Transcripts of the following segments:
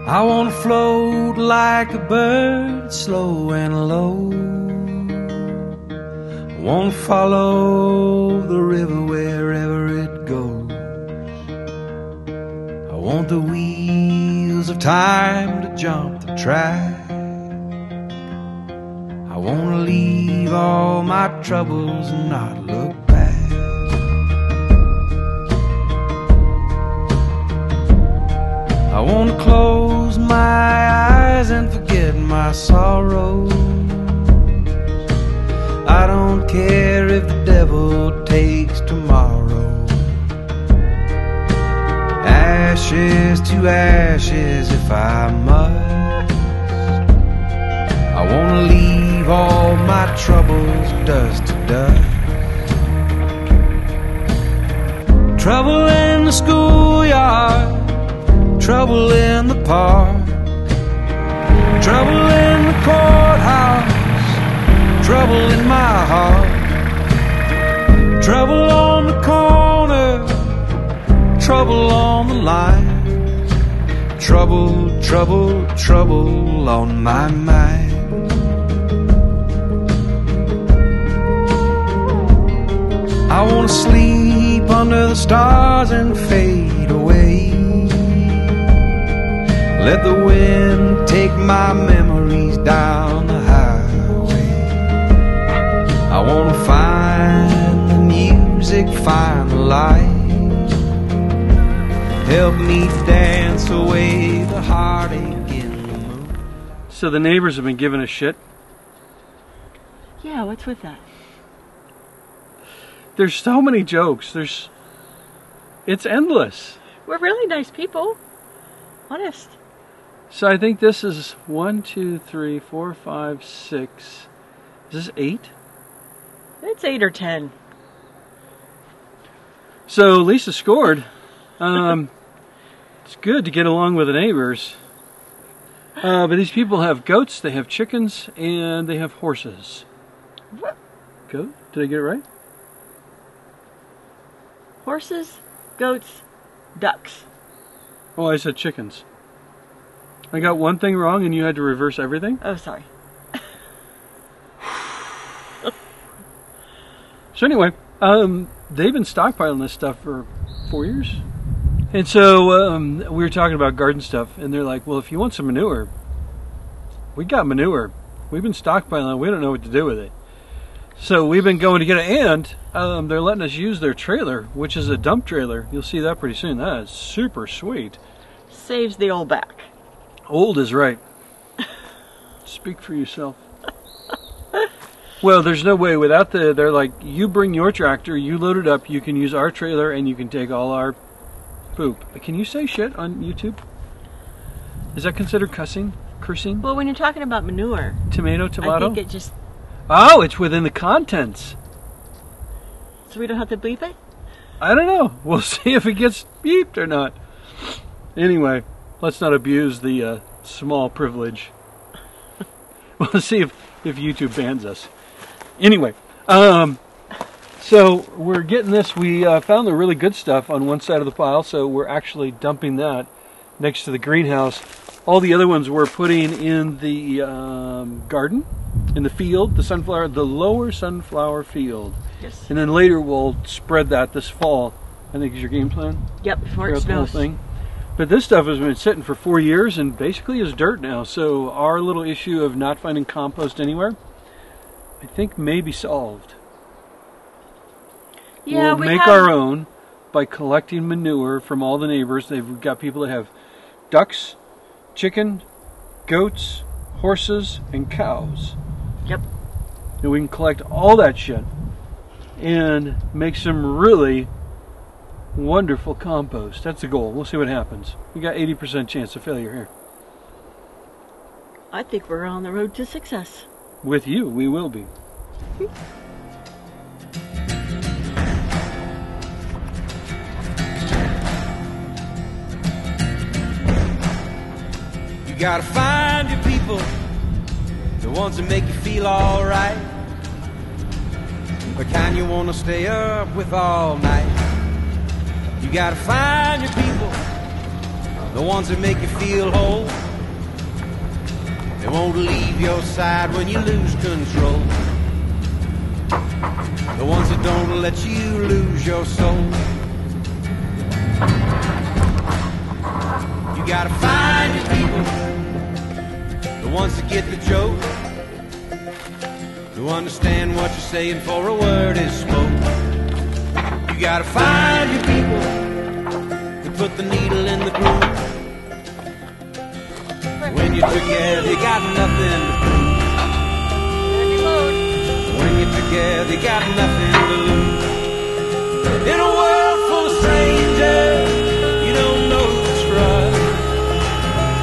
I wanna float like a bird, slow and low. I wanna follow the river wherever it goes. I want the wheels of time to jump the track. I wanna leave all my troubles and not look back. I wanna close my eyes and forget my sorrows. I don't care if the devil takes tomorrow. Ashes to ashes if I must. I wanna leave all my troubles dust to dust. Trouble in the schoolyard, trouble in the park, trouble in the courthouse, trouble in my heart, trouble on the corner, trouble on the line, trouble, trouble, trouble on my mind. I wanna sleep under the stars and fade away. Let the wind take my memories down the highway. I wanna find the music, find the light. Help me dance away the heartache in the moon. So the neighbors have been giving us shit. Yeah, what's with that? There's so many jokes. It's endless. We're really nice people. Honest. So I think this is 1, 2, 3, 4, 5, 6. Is this 8? It's 8 or 10. So Lisa scored. It's good to get along with the neighbors. But these people have goats, they have chickens, and they have horses. What? Goat? Did I get it right? Horses, goats, ducks. Oh, I said chickens. I got one thing wrong and you had to reverse everything? Oh, sorry. So anyway, they've been stockpiling this stuff for 4 years. And so we were talking about garden stuff, and they're like, well, if you want some manure, we got manure. We've been stockpiling, we don't know what to do with it. So we've been going to get it, and they're letting us use their trailer, which is a dump trailer. You'll see that pretty soon. That is super sweet. Saves the old back. Old is right. Speak for yourself. Well, there's no way without they're like, you bring your tractor, you load it up, you can use our trailer, and you can take all our poop. Can you say shit on YouTube? Is that considered cursing? Well, when you're talking about manure, tomato? I think it just... Oh, it's within the contents. So we don't have to bleep it? I don't know. We'll see if it gets beeped or not. Anyway, let's not abuse the small privilege. We'll see if YouTube bans us. Anyway, so we're getting this. We found the really good stuff on one side of the pile, so we're actually dumping that next to the greenhouse. All the other ones we're putting in the garden, in the field, the lower sunflower field. Yes. And then later we'll spread that this fall. I think is your game plan. Yep, before it The whole snows. thing. But this stuff has been sitting for 4 years and basically is dirt now. So our little issue of not finding compost anywhere, I think may be solved. Yeah, we'll make our own by collecting manure from all the neighbors. They've got people that have ducks, chicken, goats, horses, and cows. Yep. And we can collect all that shit and make some really wonderful compost. That's the goal. We'll see what happens. We got 80% chance of failure here. I think we're on the road to success. With you, we will be. You gotta find your people, the ones that make you feel alright, the kind you wanna stay up with all night. You gotta find your people, the ones that make you feel whole. They won't leave your side when you lose control. The ones that don't let you lose your soul. You gotta find your people, the ones that get the joke, who understand what you're saying before a word is spoke. You gotta find your people to put the needle in the groove. When you're together, you got nothing to prove. When you're together, you got nothing to lose. In a world full of strangers, you don't know who to trust.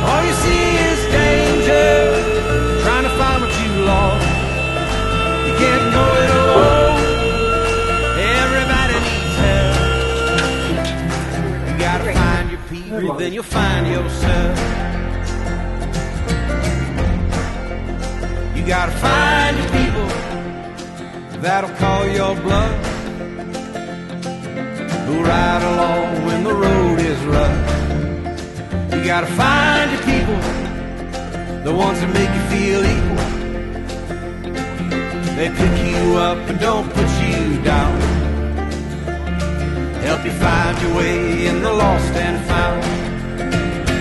All you see is danger, trying to find what you lost. You can't go it alone. Everybody needs help. You gotta find your people, then you'll find yourself. You gotta find your people that'll call your bluff, who ride along when the road is rough. You gotta find your people, the ones that make you feel equal. They pick you up and don't put you down, help you find your way in the lost and found.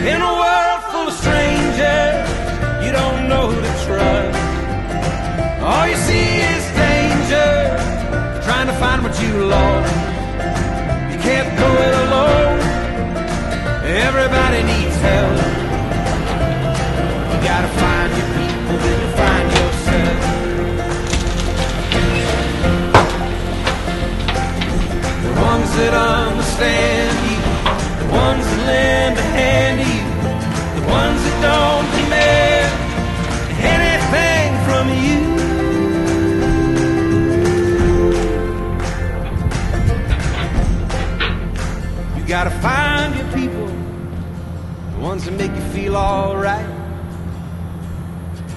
In a world full of strangers, you don't know who to trust. All you see is danger, trying to find what you lost. You can't go it alone, everybody needs help. You gotta find your people, then you'll find yourself. The ones that understand you, the ones that lend a hand to you, the ones that don't demand anything from you. You gotta find your people, the ones that make you feel alright,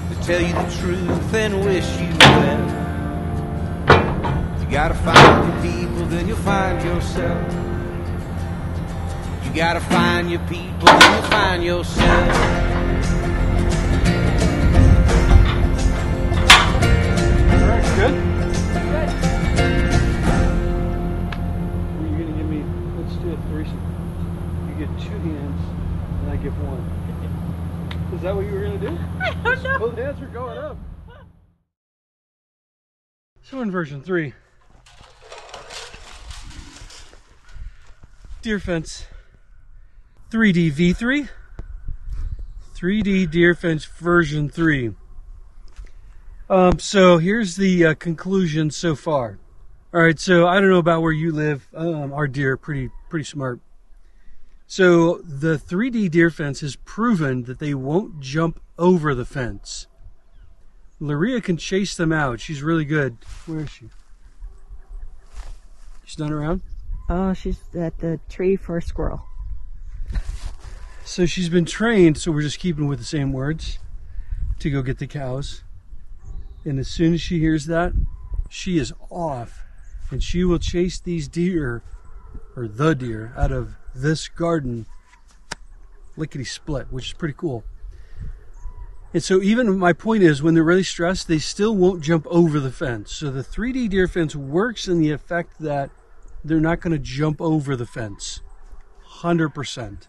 that tell you the truth and wish you well. You gotta find your people, then you'll find yourself. You gotta find your people, then you'll find yourself. Alright, good? Good. You're gonna give me, let's do a threesome. You get 2 hands, and I get 1. Is that what you were gonna do? I don't know. Both hands are going up. So in version 3, deer fence 3D V3, 3D deer fence version 3. So here's the conclusion so far. All right, so I don't know about where you live. Our deer are pretty smart. So the 3D deer fence has proven that they won't jump over the fence. Laria can chase them out. She's really good. Where is she? She's not around? Oh, she's at the tree for a squirrel. So she's been trained, so we're just keeping with the same words, to go get the cows. And as soon as she hears that, she is off. And she will chase these deer, or the deer, out of this garden lickety-split, which is pretty cool. And so even my point is, when they're really stressed, they still won't jump over the fence. So the 3D deer fence works in the effect that they're not going to jump over the fence. 100%.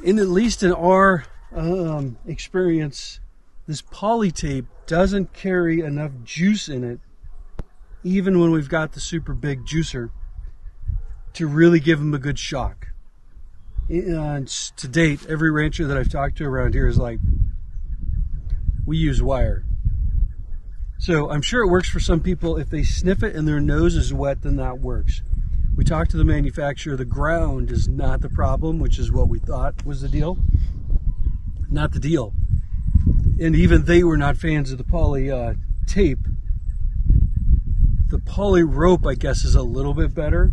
And at least in our experience, this poly tape doesn't carry enough juice in it, even when we've got the super big juicer, to really give them a good shock. And to date, every rancher that I've talked to around here is like, we use wire. So I'm sure it works for some people. If they sniff it and their nose is wet, then that works. We talked to the manufacturer. The ground is not the problem, which is what we thought was the deal. Not the deal. And even they were not fans of the poly tape. The poly rope, I guess, is a little bit better.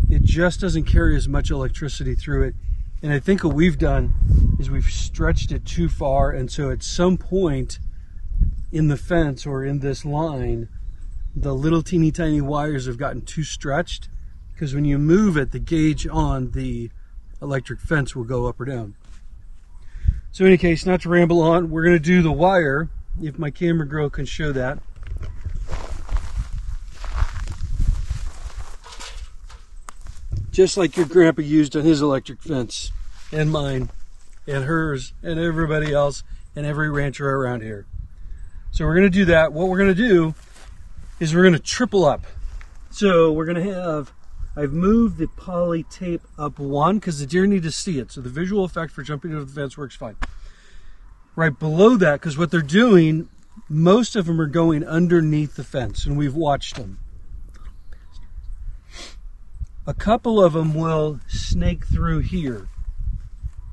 It just doesn't carry as much electricity through it. And I think what we've done is we've stretched it too far. And so at some point in the fence or in this line, the little teeny tiny wires have gotten too stretched. Because when you move it, the gauge on the electric fence will go up or down. So in any case, not to ramble on, we're going to do the wire, if my camera girl can show that. Just like your grandpa used on his electric fence, and mine, and hers, and everybody else, and every rancher around here. So we're going to do that. What we're going to do is we're going to triple up. So we're going to have, I've moved the poly tape up one because the deer need to see it. So the visual effect for jumping over the fence works fine. Right below that, because what they're doing, most of them are going underneath the fence, and we've watched them. A couple of them will snake through here.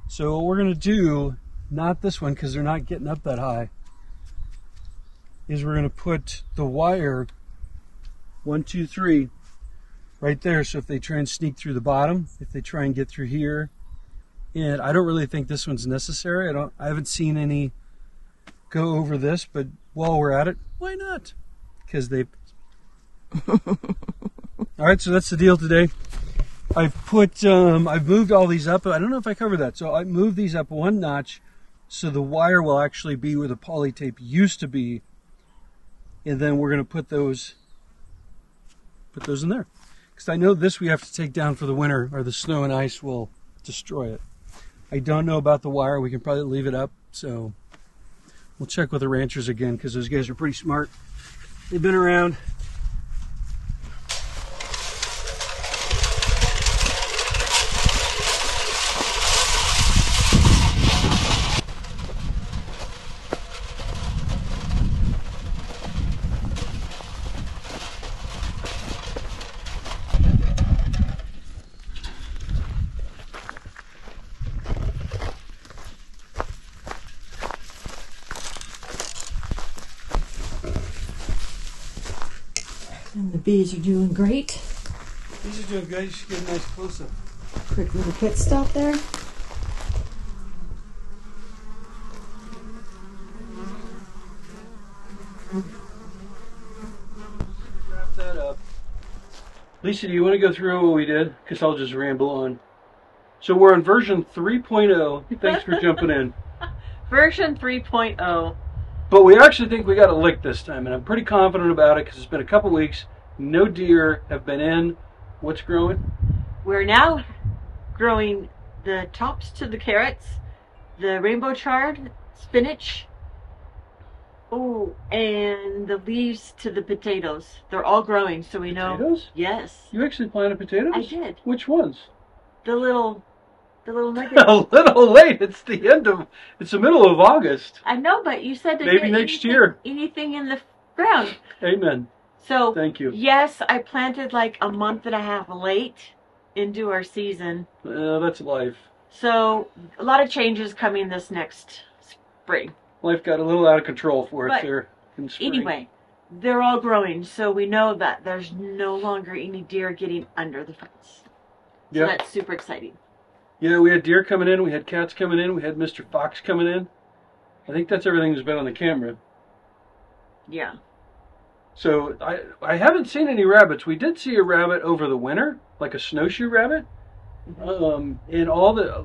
So what we're going to do, not this one because they're not getting up that high, is we're going to put the wire 1, 2, 3 right there. So if they try and sneak through the bottom, if they try and get through here, and I don't really think this one's necessary. I haven't seen any go over this, but while we're at it, why not? Because they. All right, so that's the deal today. I've moved all these up. I don't know if I covered that. So I moved these up one notch so the wire will actually be where the poly tape used to be. And then we're going to put those in there. Because I know this we have to take down for the winter or the snow and ice will destroy it. I don't know about the wire. We can probably leave it up. So we'll check with the ranchers again because those guys are pretty smart. They've been around. And the bees are doing great. These are doing good. You should get a nice close-up. Quick little pit stop there. Wrap that up. Lisa, do you want to go through what we did? Because I'll just ramble on. So we're on version 3.0. Thanks for jumping in. Version 3.0. But we actually think we got a lick this time, and I'm pretty confident about it because it's been a couple weeks. No deer have been in. What's growing? We're now growing the tops to the carrots, the rainbow chard, spinach, and the leaves to the potatoes. They're all growing, so we know. Potatoes? Yes. You actually planted potatoes? I did. Which ones? The little nuggets. A little late. It's the middle of August. I know, but you said to Maybe get next year. anything in the ground. Amen. So thank you. Yes, I planted like a month and a half late into our season. That's life. So a lot of changes coming this next spring. Life got a little out of control for us But there in spring. Anyway, they're all growing, so we know that there's no longer any deer getting under the fence. So yeah. That's super exciting. Yeah, we had deer coming in, we had cats coming in, we had Mr. Fox coming in. I think that's everything that's been on the camera. Yeah. So I haven't seen any rabbits. We did see a rabbit over the winter, like a snowshoe rabbit. And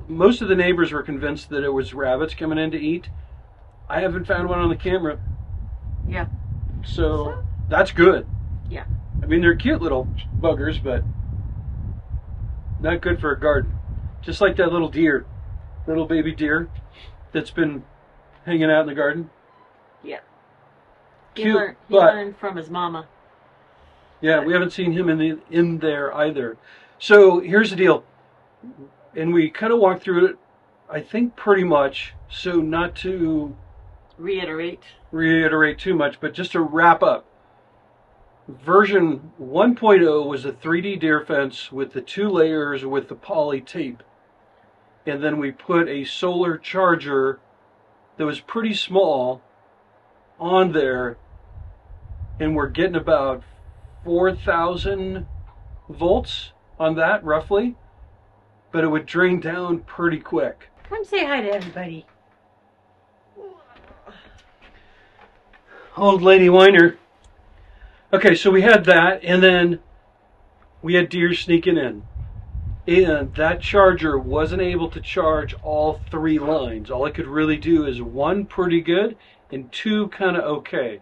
most of the neighbors were convinced that it was rabbits coming in to eat. I haven't found one on the camera. Yeah. So that's good. Yeah. I mean, they're cute little buggers, but not good for a garden. Just like that little deer, little baby deer that's been hanging out in the garden. Yeah. Cute, he learned from his mama. Yeah, we haven't seen him in there either. So here's the deal, and we kind of walked through it, I think pretty much, so not to reiterate too much, but just to wrap up. Version 1.0 was a 3D deer fence with the 2 layers with the poly tape. And then we put a solar charger that was pretty small on there, and we're getting about 4,000 volts on that roughly, but it would drain down pretty quick. Come say hi to everybody. Old lady whiner. Okay, so we had that, and then we had deer sneaking in. And that charger wasn't able to charge all 3 lines. All it could really do is 1 pretty good and 2 kind of okay.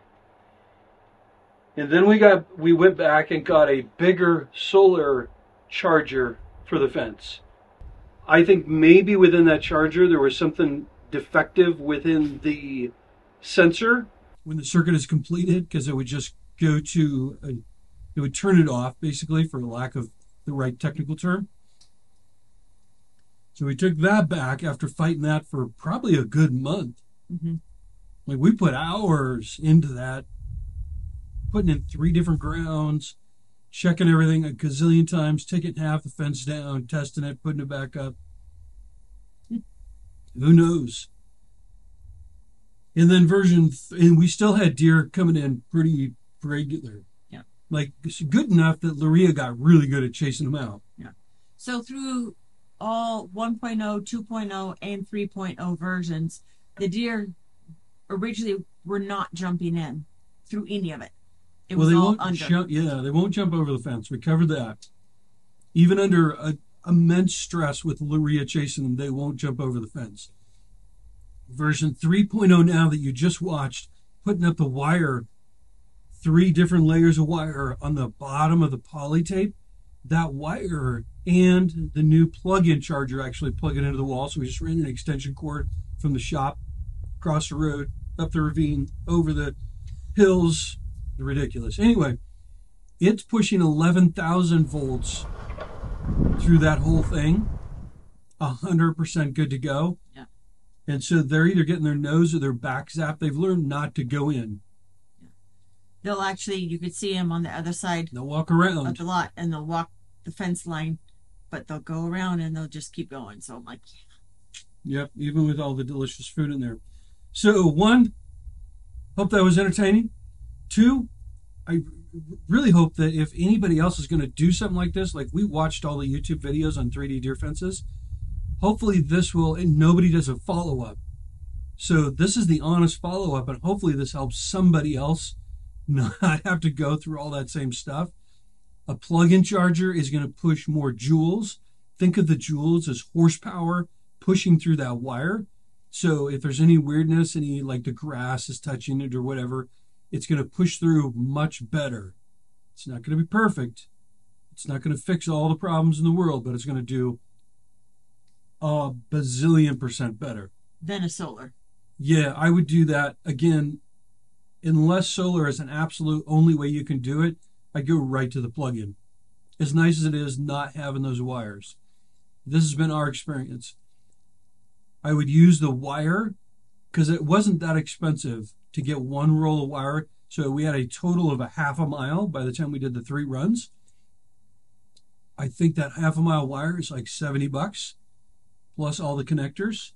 And then we went back and got a bigger solar charger for the fence. I think maybe within that charger there was something defective within the sensor when the circuit is completed, because it would just go to it would turn it off basically, for lack of the right technical term. So we took that back after fighting that for probably a good month. Mm-hmm. Like, we put hours into that, putting in 3 different grounds, checking everything a gazillion times, taking half the fence down, testing it, putting it back up. Who knows? And then and we still had deer coming in pretty regular. Yeah. Like, good enough that Luria got really good at chasing them out. Yeah. So through all 1.0, 2.0, and 3.0 versions, the deer originally were not jumping in through any of it. It was all under. They won't jump over the fence. We covered that. Even under immense stress with Luria chasing them, they won't jump over the fence. Version 3.0 now that you just watched, putting up the wire, 3 different layers of wire on the bottom of the poly tape, that wire and the new plug-in charger actually plug it into the wall. So we just ran an extension cord from the shop, across the road, up the ravine, over the hills. Ridiculous. Anyway, it's pushing 11,000 volts through that whole thing, 100% good to go. Yeah. And so they're either getting their nose or their back zapped. They've learned not to go in. Yeah. They'll actually, you could see them on the other side. They'll walk around of the lot, and they'll walk the fence line, but they'll go around and they'll just keep going. So I'm like, yeah. Yep, even with all the delicious food in there. So 1, hope that was entertaining. 2, I really hope that if anybody else is going to do something like this, like we watched all the YouTube videos on 3D deer fences, hopefully this will, and nobody does a follow-up. So this is the honest follow-up, and hopefully this helps somebody else not have to go through all that same stuff. A plug-in charger is going to push more joules. Think of the joules as horsepower pushing through that wire. So if there's any weirdness, like the grass is touching it or whatever, it's going to push through much better. It's not going to be perfect. It's not going to fix all the problems in the world, but it's going to do a bazillion% better. Than a solar. Yeah, I would do that. Again, unless solar is an absolute only way you can do it, I go right to the plug-in. As nice as it is not having those wires. This has been our experience. I would use the wire because it wasn't that expensive to get 1 roll of wire. So we had a total of a half a mile by the time we did the 3 runs. I think that half a mile wire is like $70 plus all the connectors.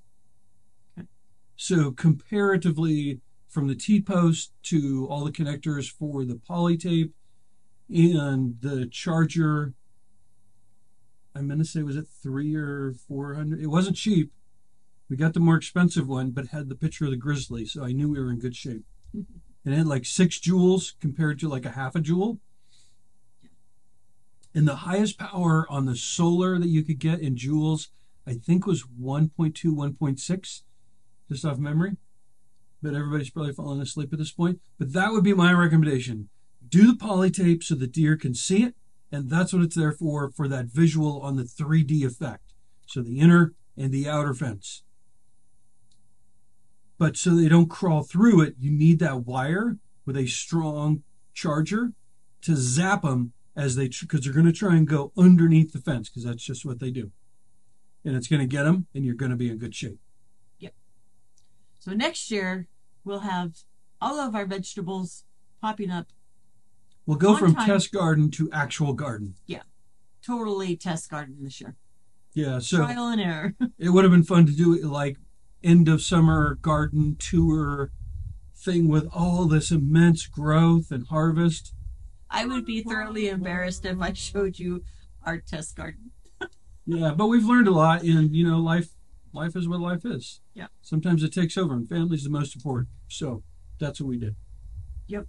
Okay. So comparatively, from the T-post to all the connectors for the poly tape and the charger, I'm going to say, was it $300 or $400? It wasn't cheap. We got the more expensive one, but had the picture of the grizzly, so I knew we were in good shape. And it had like 6 joules compared to like a half a joule. And the highest power on the solar that you could get in joules, I think, was 1.2, 1.6, just off memory. But everybody's probably falling asleep at this point. But that would be my recommendation. Do the poly tape so the deer can see it, and that's what it's there for that visual on the 3D effect. So the inner and the outer fence. But so they don't crawl through it, you need that wire with a strong charger to zap them because they're going to try and go underneath the fence, because that's just what they do. And it's going to get them, and you're going to be in good shape. Yep. So next year, we'll have all of our vegetables popping up. We'll go from test garden to actual garden. Yeah. Totally test garden this year. Yeah. So trial and error. It would have been fun to do it like end of summer garden tour thing with all this immense growth and harvest. I would be thoroughly embarrassed if I showed you our test garden. Yeah, but we've learned a lot, and life is what life is. Yeah. Sometimes it takes over, and family's the most important. So that's what we did. Yep.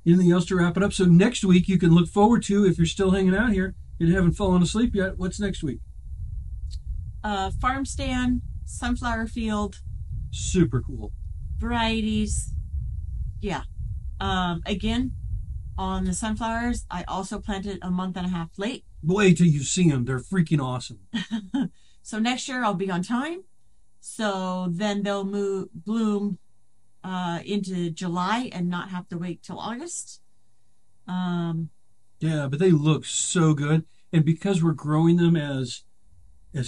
Anything else to wrap it up? So next week you can look forward to, if you're still hanging out here, You haven't fallen asleep yet. What's next week? Farm stand, sunflower field, Super cool. varieties. Yeah. Again, on the sunflowers, I also planted a month and a half late. Wait till you see them. They're freaking awesome. So next year I'll be on time. So then they'll bloom into July and not have to wait till August. Yeah, but they look so good. And because we're growing them as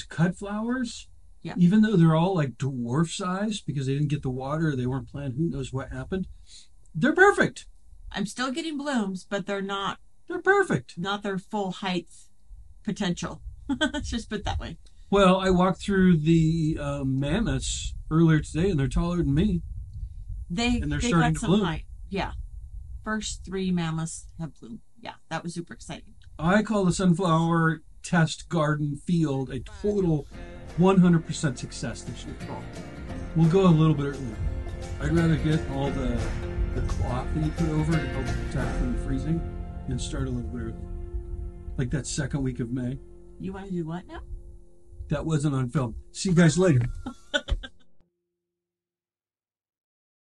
cut flowers, Yeah. even though they're all like dwarf size because they didn't get the water, they weren't planted, who knows what happened, they're perfect. I'm still getting blooms, but they're not perfect. Not their full height potential. Let's just put it that way. Well, I walked through the mammoths earlier today, and they're taller than me. They starting got to some bloom. height. Yeah. First 3 mammoths have bloomed. Yeah, that was super exciting. I call the sunflower test garden field a total 100% success this year. We'll go a little bit early. I'd rather get all the cloth that you put over to help protect from freezing and start a little bit early. Like that second week of May. You want to do what now? That wasn't on film. See you guys later.